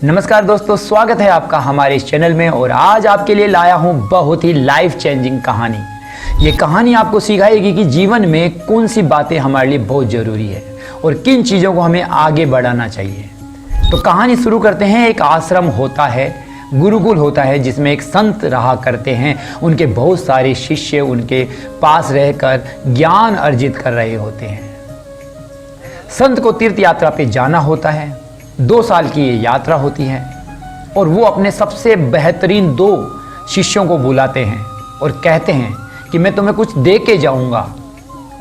नमस्कार दोस्तों, स्वागत है आपका हमारे इस चैनल में। और आज आपके लिए लाया हूं बहुत ही लाइफ चेंजिंग कहानी। ये कहानी आपको सिखाएगी कि जीवन में कौन सी बातें हमारे लिए बहुत ज़रूरी है और किन चीज़ों को हमें आगे बढ़ाना चाहिए। तो कहानी शुरू करते हैं। एक आश्रम होता है, गुरुकुल होता है, जिसमें एक संत रहा करते हैं। उनके बहुत सारे शिष्य उनके पास रहकर ज्ञान अर्जित कर रहे होते हैं। संत को तीर्थ यात्रा पे जाना होता है। 2 साल की ये यात्रा होती है और वो अपने सबसे बेहतरीन 2 शिष्यों को बुलाते हैं और कहते हैं कि मैं तुम्हें कुछ दे के जाऊंगा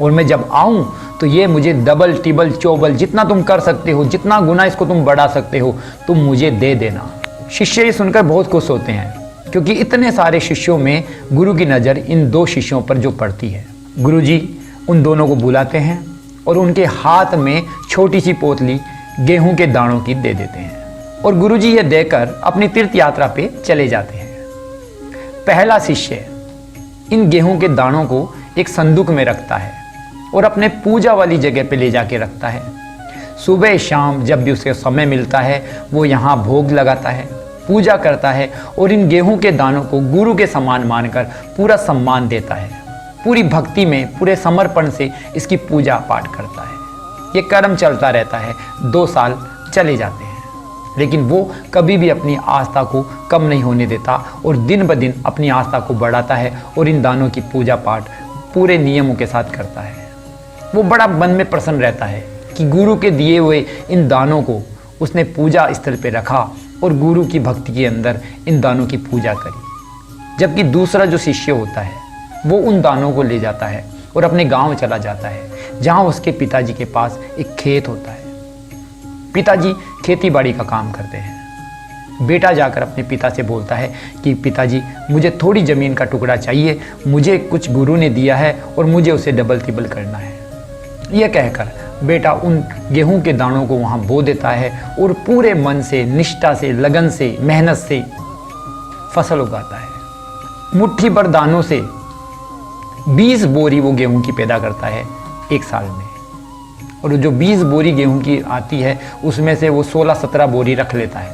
और मैं जब आऊं तो ये मुझे डबल टिबल चौबल जितना तुम कर सकते हो, जितना गुना इसको तुम बढ़ा सकते हो, तुम मुझे दे देना। शिष्य ये सुनकर बहुत खुश होते हैं, क्योंकि इतने सारे शिष्यों में गुरु की नज़र इन 2 शिष्यों पर जो पड़ती है। गुरु जी उन दोनों को बुलाते हैं और उनके हाथ में छोटी सी पोतली गेहूं के दानों की दे देते हैं और गुरुजी ये देकर अपनी तीर्थ यात्रा पे चले जाते हैं। पहला शिष्य इन गेहूं के दानों को एक संदूक में रखता है और अपने पूजा वाली जगह पे ले जाके रखता है। सुबह शाम जब भी उसे समय मिलता है वो यहाँ भोग लगाता है, पूजा करता है और इन गेहूं के दानों को गुरु के समान मानकर पूरा सम्मान देता है। पूरी भक्ति में, पूरे समर्पण से इसकी पूजा पाठ करता है। ये कर्म चलता रहता है। 2 साल चले जाते हैं, लेकिन वो कभी भी अपनी आस्था को कम नहीं होने देता और दिन ब दिन अपनी आस्था को बढ़ाता है और इन दानों की पूजा पाठ पूरे नियमों के साथ करता है। वो बड़ा मन में प्रसन्न रहता है कि गुरु के दिए हुए इन दानों को उसने पूजा स्थल पे रखा और गुरु की भक्ति के अंदर इन दानों की पूजा करी। जबकि दूसरा जो शिष्य होता है वो उन दानों को ले जाता है और अपने गांव चला जाता है, जहां उसके पिताजी के पास एक खेत होता है। पिताजी खेती बाड़ी का काम करते हैं। बेटा जाकर अपने पिता से बोलता है कि पिताजी मुझे थोड़ी ज़मीन का टुकड़ा चाहिए, मुझे कुछ गुरु ने दिया है और मुझे उसे डबल तिबल करना है। यह कहकर बेटा उन गेहूं के दानों को वहाँ बो देता है और पूरे मन से, निष्ठा से, लगन से, मेहनत से फसल उगाता है। मुट्ठी भर दानों से 20 बोरी वो गेहूं की पैदा करता है 1 साल में। और जो 20 बोरी गेहूं की आती है उसमें से वो 16-17 बोरी रख लेता है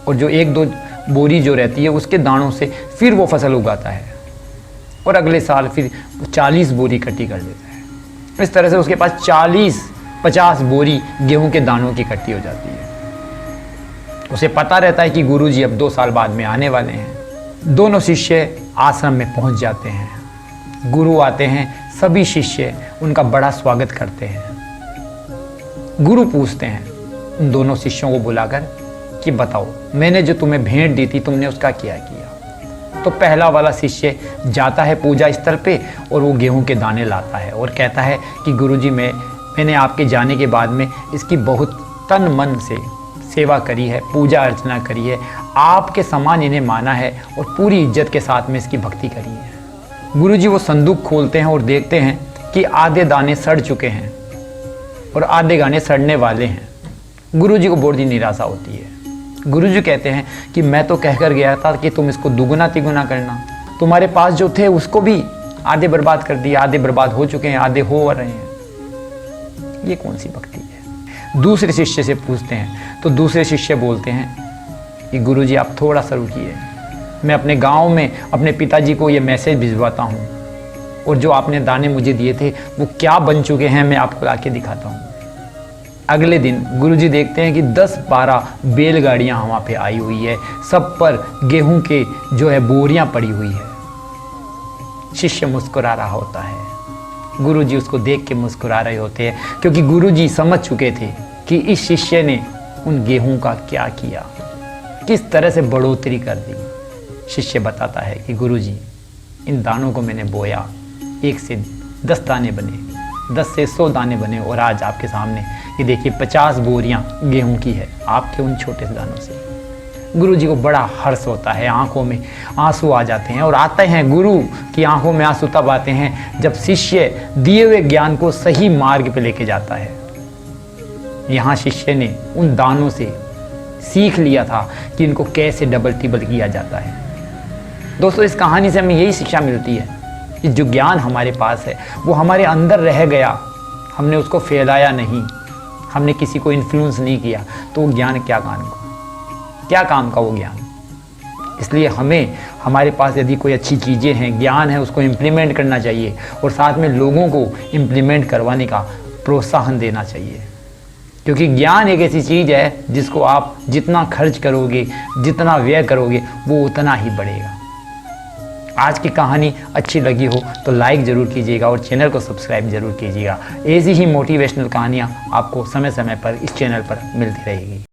और जो 1-2 बोरी जो रहती है उसके दानों से फिर वो फसल उगाता है और अगले साल फिर 40 बोरी इकट्ठी कर लेता है। इस तरह से उसके पास 40-50 बोरी गेहूं के दानों की इकट्ठी हो जाती है। उसे पता रहता है कि गुरुजी अब 2 साल बाद में आने वाले हैं। दोनों शिष्य आश्रम में पहुंच जाते हैं। गुरु आते हैं, सभी शिष्य उनका बड़ा स्वागत करते हैं। गुरु पूछते हैं उन दोनों शिष्यों को बुलाकर कि बताओ, मैंने जो तुम्हें भेंट दी थी तुमने उसका क्या किया। तो पहला वाला शिष्य जाता है पूजा स्थल पे और वो गेहूं के दाने लाता है और कहता है कि गुरुजी मैंने आपके जाने के बाद में इसकी बहुत तन मन से सेवा करी है, पूजा अर्चना करी है, आपके समान इन्हें माना है और पूरी इज्जत के साथ में इसकी भक्ति करी है। गुरुजी वो संदूक खोलते हैं और देखते हैं कि आधे दाने सड़ चुके हैं और आधे दाने सड़ने वाले हैं। गुरुजी को बड़ी निराशा होती है। गुरुजी कहते हैं कि मैं तो कहकर गया था कि तुम इसको दुगुना तिगुना करना, तुम्हारे पास जो थे उसको भी आधे बर्बाद कर दिए, आधे बर्बाद हो चुके हैं, आधे हो रहे हैं। ये कौन सी भक्ति है। दूसरे शिष्य से पूछते हैं तो दूसरे शिष्य बोलते हैं कि गुरुजी आप थोड़ा सा रुकिए, मैं अपने गांव में अपने पिताजी को ये मैसेज भिजवाता हूँ और जो आपने दाने मुझे दिए थे वो क्या बन चुके हैं मैं आपको लाके दिखाता हूँ। अगले दिन गुरुजी देखते हैं कि 10-12 बैलगाड़ियाँ वहाँ पे आई हुई है, सब पर गेहूं के जो है बोरियाँ पड़ी हुई है। शिष्य मुस्कुरा रहा होता है। गुरुजी उसको देख के मुस्कुरा रहे होते हैं, क्योंकि गुरुजी समझ चुके थे कि इस शिष्य ने उन गेहूं का क्या किया, किस तरह से बढ़ोतरी कर दी। शिष्य बताता है कि गुरुजी इन दानों को मैंने बोया, 1 से 10 दाने बने, 10 से 100 दाने बने और आज आपके सामने ये देखिए 50 बोरियां गेहूं की है आपके उन छोटे से दानों से। गुरुजी को बड़ा हर्ष होता है, आंखों में आंसू आ जाते हैं और आते हैं गुरु की आंखों में आंसू तब आते हैं जब शिष्य दिए हुए ज्ञान को सही मार्ग पे लेके जाता है। यहाँ शिष्य ने उन दानों से सीख लिया था कि इनको कैसे डबल टिबल किया जाता है। दोस्तों, इस कहानी से हमें यही शिक्षा मिलती है कि जो ज्ञान हमारे पास है वो हमारे अंदर रह गया, हमने उसको फैलाया नहीं, हमने किसी को इन्फ्लुएंस नहीं किया, तो वो ज्ञान क्या काम को। क्या काम का वो ज्ञान। इसलिए हमें हमारे पास यदि कोई अच्छी चीज़ें हैं, ज्ञान है, उसको इम्प्लीमेंट करना चाहिए और साथ में लोगों को इम्प्लीमेंट करवाने का प्रोत्साहन देना चाहिए। क्योंकि ज्ञान एक ऐसी चीज़ है जिसको आप जितना खर्च करोगे, जितना व्यय करोगे, वो उतना ही बढ़ेगा। आज की कहानी अच्छी लगी हो तो लाइक ज़रूर कीजिएगा और चैनल को सब्सक्राइब ज़रूर कीजिएगा। ऐसी ही मोटिवेशनल कहानियाँ आपको समय समय पर इस चैनल पर मिलती रहेगी।